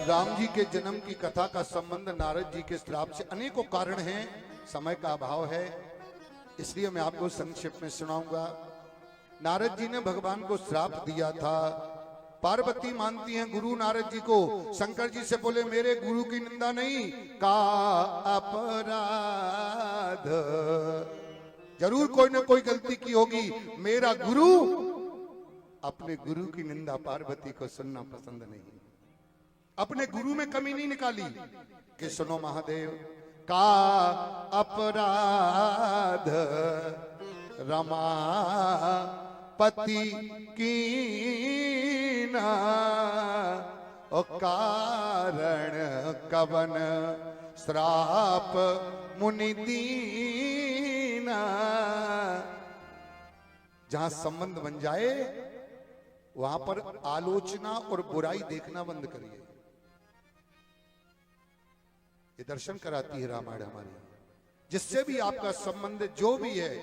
राम जी के जन्म की कथा का संबंध नारद जी के श्राप से अनेकों कारण हैं, समय का अभाव है, इसलिए मैं आपको संक्षेप में सुनाऊंगा। नारद जी ने भगवान को श्राप दिया था। पार्वती मानती हैं गुरु नारद जी को। शंकर जी से बोले मेरे गुरु की निंदा नहीं, का अपराध, जरूर कोई ना कोई गलती की होगी। मेरा गुरु, अपने गुरु की निंदा पार्वती को सुनना पसंद नहीं। अपने गुरु में कमी नहीं निकाली कि सुनो महादेव, का अपराध रमा पति की ना ओ कारण कवन श्राप मुनि दीना। जहां संबंध बन जाए वहां पर आलोचना और बुराई देखना बंद करिए। ये दर्शन कराती है रामायण हमारी। जिससे भी आपका संबंध जो भी है,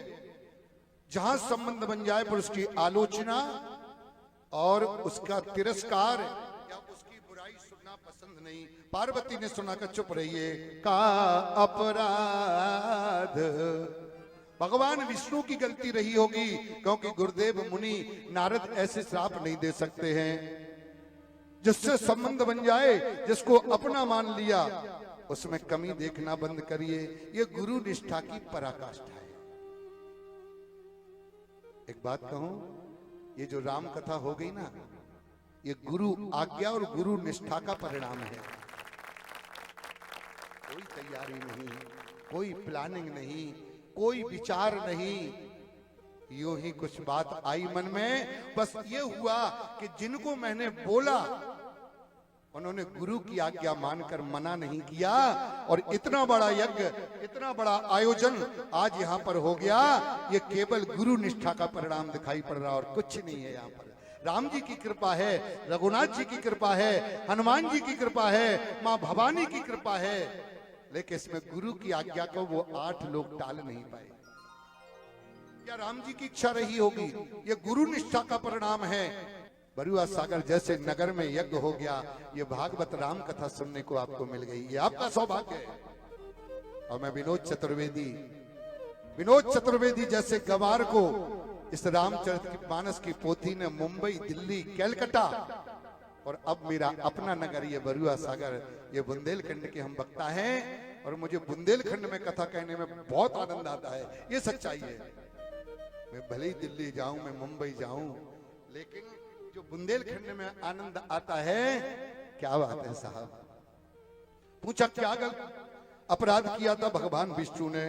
जहां संबंध बन जाए पर उसकी आलोचना और उसका तिरस्कार या उसकी बुराई सुनना पसंद नहीं। पार्वती ने सुना कर चुप रहिए, का अपराध, भगवान विष्णु की गलती रही होगी, क्योंकि गुरुदेव मुनि नारद ऐसे श्राप नहीं दे सकते हैं। जिससे संबंध बन जाए, जिसको अपना मान लिया, उसमें कमी देखना बंद करिए। ये गुरु निष्ठा की पराकाष्ठा है। एक बात कहूं, ये जो राम कथा हो गई ना, ये गुरु आज्ञा और गुरु निष्ठा का परिणाम है। कोई तैयारी नहीं, कोई प्लानिंग नहीं, कोई विचार नहीं, यूं ही कुछ बात आई मन में, बस ये हुआ कि जिनको मैंने बोला उन्होंने गुरु की आज्ञा मानकर मना नहीं किया, और इतना बड़ा यज्ञ, इतना बड़ा आयोजन आज यहाँ पर हो गया। ये केवल गुरु निष्ठा का परिणाम दिखाई पड़ रहा और कुछ नहीं है। यहाँ पर राम जी की कृपा है, रघुनाथ जी की कृपा है, हनुमान जी की कृपा है, माँ भवानी की कृपा है, लेकिन इसमें गुरु की आज्ञा को वो 8 लोग टाल नहीं पाए। क्या राम जी की इच्छा रही होगी? ये गुरु निष्ठा का परिणाम है। बरुआ सागर जैसे नगर में यज्ञ हो गया, ये भागवत राम कथा सुनने को आपको मिल गई, ये आपका सौभाग्य है। और मैं विनोद चतुर्वेदी जैसे गवार को इस रामचरितमानस की पोथी ने मुंबई, दिल्ली, कैलकाटा और अब मेरा अपना नगर ये बरुआ सागर, ये बुंदेलखंड के हम वक्ता हैं, और मुझे बुंदेलखंड में कथा कहने में बहुत आनंद आता है। ये सच्चाई है। मैं भले ही दिल्ली जाऊं, मैं मुंबई जाऊं, लेकिन जो बुंदेलखंड में आनंद आता है, क्या बात है साहब। पूछा क्या अपराध किया था भगवान विष्णु ने?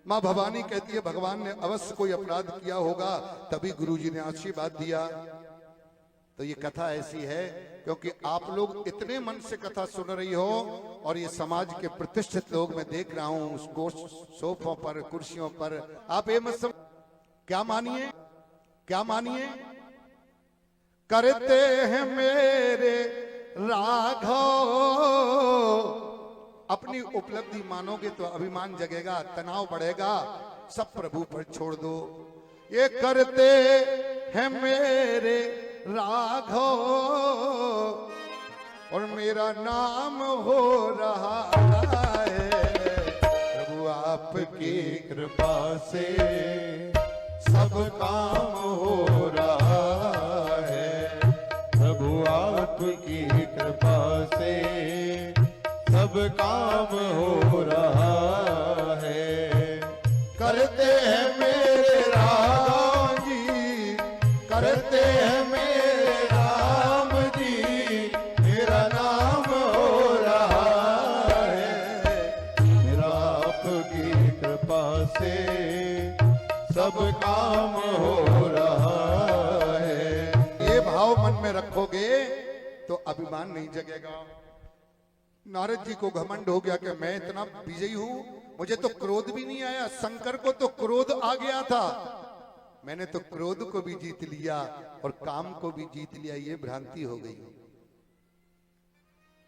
मां भवानी कहती है भगवान ने अवश्य कोई अपराध किया होगा, तभी गुरुजी ने आशीर्वाद दिया। तो ये कथा ऐसी है क्योंकि आप लोग इतने मन से कथा सुन रही हो, और ये समाज के प्रतिष्ठित लोग मैं देख रहा हूं उसको सोफों पर, कुर्सियों पर। आप ये मत क्या मानिए, करते हैं मेरे राघव। अपनी उपलब्धि मानोगे तो अभिमान जगेगा, तनाव बढ़ेगा, सब प्रभु पर छोड़ दो। ये करते हैं मेरे राघव और मेरा नाम हो रहा है। प्रभु आपकी कृपा से सब काम हो रहा है। प्रभु आपकी कृपा से सब काम हो रहा है। करते हैं मेरे राम जी, करते हैं मेरे राम जी, मेरा नाम हो रहा है। मेरा आपकी कृपा से सब काम हो रहा है। ये भाव मन में रखोगे तो अभिमान नहीं जगेगा। नारद जी को घमंड हो गया कि मैं इतना विजयी हूं, मुझे तो क्रोध भी नहीं आया। शंकर को तो क्रोध आ गया था, मैंने तो क्रोध को भी जीत लिया और काम को भी जीत लिया। ये भ्रांति हो गई।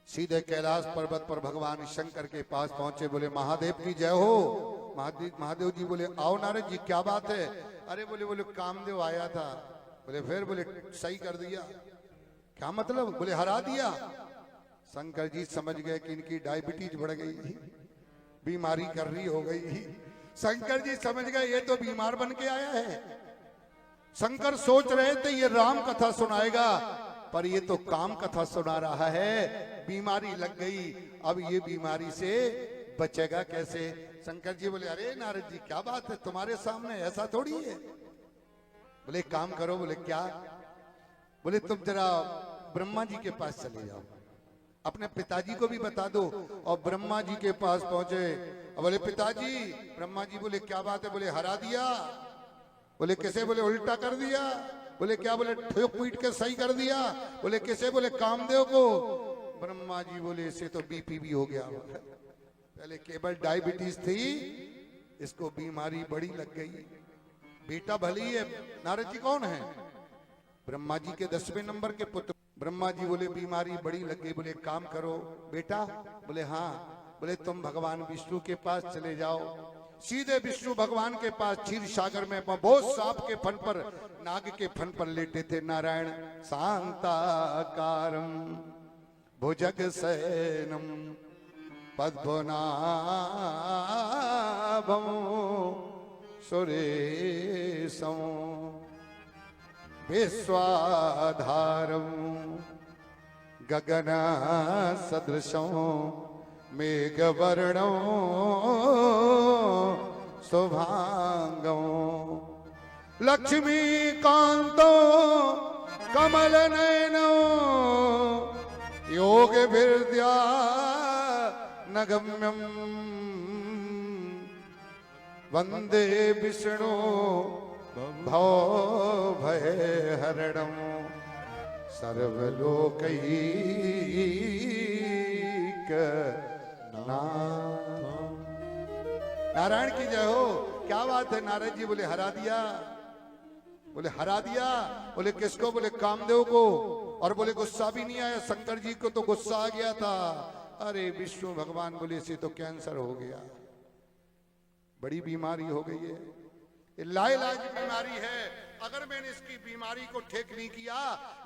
सीधे कैलाश पर्वत पर भगवान शंकर के पास पहुंचे, बोले महादेव की जय हो। महादेव जी बोले आओ नारद जी, क्या बात है? अरे बोले कामदेव आया था। बोले फिर? बोले सही कर दिया। क्या मतलब? बोले हरा दिया। शंकर जी समझ गए कि इनकी डायबिटीज बढ़ गई, बीमारी कर रही हो गई। शंकर जी समझ गए ये तो बीमार बन के आया है। शंकर सोच रहे थे ये राम कथा सुनाएगा, पर ये तो काम कथा सुना रहा है। बीमारी लग गई, अब ये बीमारी से बचेगा कैसे? शंकर जी बोले अरे नारद जी क्या बात है, तुम्हारे सामने ऐसा थोड़ी है। बोले काम करो। बोले क्या? बोले तुम जरा ब्रह्मा जी के पास चले जाओ, अपने पिताजी को भी बता दो। और ब्रह्मा जी के पास पहुंचे। बोले पिताजी। ब्रह्मा जी बोले क्या बात है? बोले हरा दिया। बोले कैसे? बोले उल्टा कर दिया। बोले क्या? बोले ठोक पीट के सही कर दिया। बोले कैसे? बोले कामदेव को। ब्रह्मा जी बोले इसे तो बीपी भी हो गया, पहले केवल डायबिटीज थी, इसको बीमारी बड़ी लग गई। बेटा भली है। नारद जी कौन है? ब्रह्मा जी के 10वें नंबर के पुत्र। ब्रह्मा जी बोले बीमारी बड़ी लग गई। बोले काम करो बेटा। बोले हाँ। बोले तुम भगवान विष्णु के पास चले जाओ। सीधे विष्णु भगवान के पास क्षीर सागर में बहुत सांप के फन पर, नाग के फन पर लेटे थे नारायण। शांताकारं भुजग शयनम पद्मनाभं सुरेशं विश्वाधारं गगन सदृशं मेघवर्णं शुभांगं लक्ष्मीकान्तो कमलनयनो योगभिर्ध्या नगम्यं वंदे विष्णु भवभयहरणं सर्वलोकैकनाथं। नारायण की जय हो। क्या बात है नारद जी? बोले हरा दिया। बोले हरा दिया। बोले किसको? बोले कामदेव को। और बोले गुस्सा भी नहीं आया? शंकर जी को तो गुस्सा आ गया था। अरे विष्णु भगवान बोले इसे तो कैंसर हो गया, बड़ी बीमारी हो गई है, ये लाइलाज बीमारी है। अगर मैंने इसकी बीमारी को ठीक नहीं किया,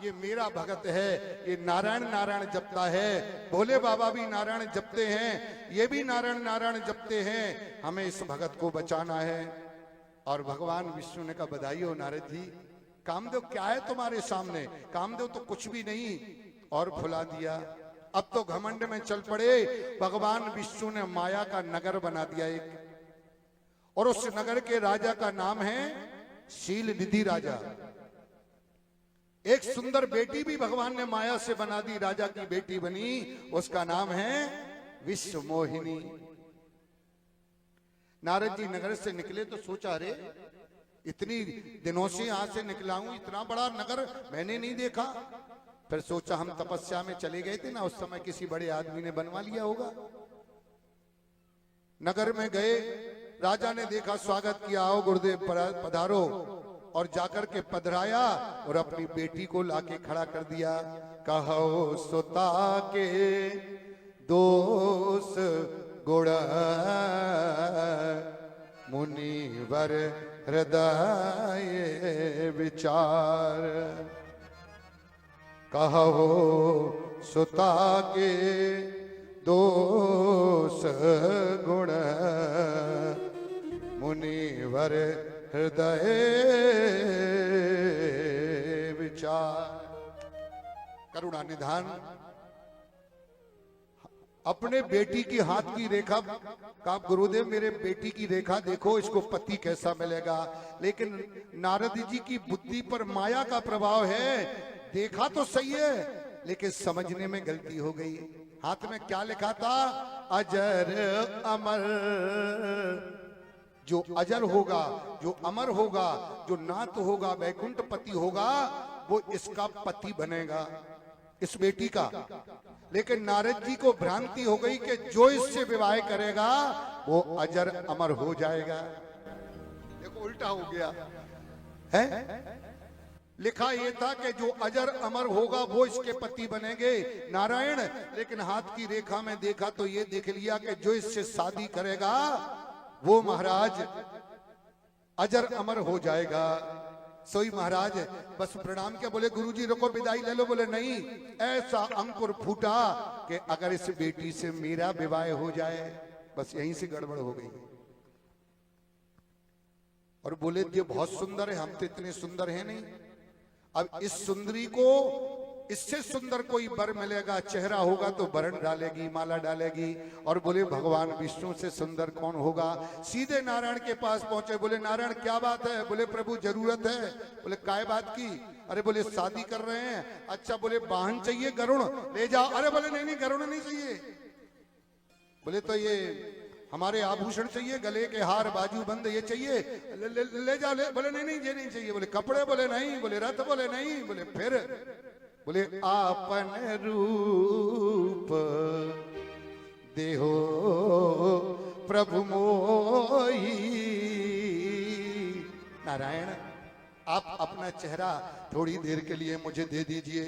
ये मेरा भगत है, ये नारायण नारायण जपता है। भोले बाबा भी नारायण जपते हैं, ये भी नारायण नारायण जपते हैं। हमें इस भगत को बचाना है। और भगवान विष्णु ने कहा बधाई हो नारद जी, कामदेव क्या है तुम्हारे सामने? कामदेव तो कुछ भी नहीं। और फुला दिया। अब तो घमंड में चल पड़े। भगवान विष्णु ने माया का नगर बना दिया एक, और उस नगर के राजा का नाम है शील निधि राजा। एक सुंदर बेटी भी भगवान ने माया से बना दी, राजा की बेटी बनी, उसका नाम है विश्व मोहिनी। नारद जी नगर से निकले तो सोचा अरे इतनी दिनों से यहां से निकला हूं, इतना बड़ा नगर मैंने नहीं देखा। फिर सोचा हम तपस्या में चले गए थे ना, उस समय किसी बड़े आदमी ने बनवा लिया होगा। नगर में गए, राजा ने देखा, स्वागत किया, आओ गुरुदेव पधारो। और जाकर के पधराया और अपनी बेटी को लाके खड़ा कर दिया। कहो सुता के दोष गुण मुनिवर हृदय विचार। कहो सुता के दोष गुण मुनिवर हृदय विचार। करुणा निधान। अपने बेटी की हाथ की रेखा का, गुरुदेव मेरे बेटी की रेखा देखो, इसको पति कैसा मिलेगा। लेकिन नारद जी की बुद्धि पर माया का प्रभाव है। देखा तो सही है, लेकिन समझने में गलती हो गई। हाथ में क्या लिखा था? अजर अमर। जो अजर होगा, जो अमर होगा, जो नाथ होगा, वैकुंठ पति होगा, वो इसका पति बनेगा, इस बेटी का। लेकिन नारद जी को भ्रांति हो गई कि जो इससे विवाह करेगा वो अजर अमर हो जाएगा। देखो उल्टा हो गया है। लिखा ये था कि जो अजर अमर होगा वो इसके पति बनेंगे नारायण। लेकिन हाथ की रेखा में देखा तो ये देख लिया कि जो इससे शादी करेगा वो महाराज अजर अमर हो जाएगा। सोई महाराज बस प्रणाम किया, बोले गुरुजी रुको विदाई ले लो। बोले नहीं, ऐसा अंकुर फूटा कि अगर इस बेटी से मेरा विवाह हो जाए, बस यहीं से गड़बड़ हो गई। और बोले ये बहुत सुंदर है, हम तो इतने सुंदर हैं नहीं। अब इस सुंदरी को इससे सुंदर कोई वर मिलेगा, चेहरा होगा तो वरण डालेगी, माला डालेगी। और बोले भगवान विष्णु से सुंदर कौन होगा। सीधे नारायण के पास पहुंचे, बोले नारायण क्या बात है। बोले प्रभु जरूरत है। बोले काय बात की। अरे बोले शादी कर रहे हैं। अच्छा बोले वाहन चाहिए, गरुड़ ले जाओ। अरे बोले नहीं नहीं गरुड़ नहीं चाहिए। बोले तो ये हमारे आभूषण चाहिए, गले के हार, बाजू बंद ये चाहिए, ले जाओ ले। बोले नहीं नहीं ये नहीं चाहिए। बोले कपड़े, बोले नहीं। बोले रथ, बोले नहीं। बोले फिर, बोले आपन रूप देहो प्रभु मोही। नारायण आप अपना चेहरा थोड़ी देर के लिए मुझे दे दीजिए।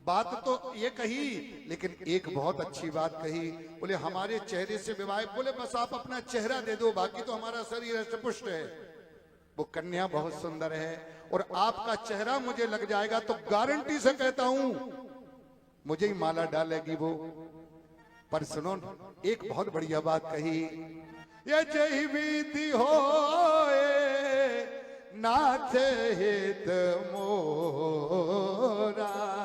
बात तो ये कही, लेकिन एक बहुत अच्छी बात कही। बोले हमारे चेहरे से विवाह। बोले बस आप अपना चेहरा दे दो, बाकी तो हमारा शरीर पुष्ट है। वो कन्या बहुत सुंदर है और आपका चेहरा मुझे लग जाएगा तो गारंटी से कहता हूं मुझे ही माला डालेगी वो। पर सुनो, एक बहुत बढ़िया बात कही, ये जय विधि हो नाथ हित मोरा।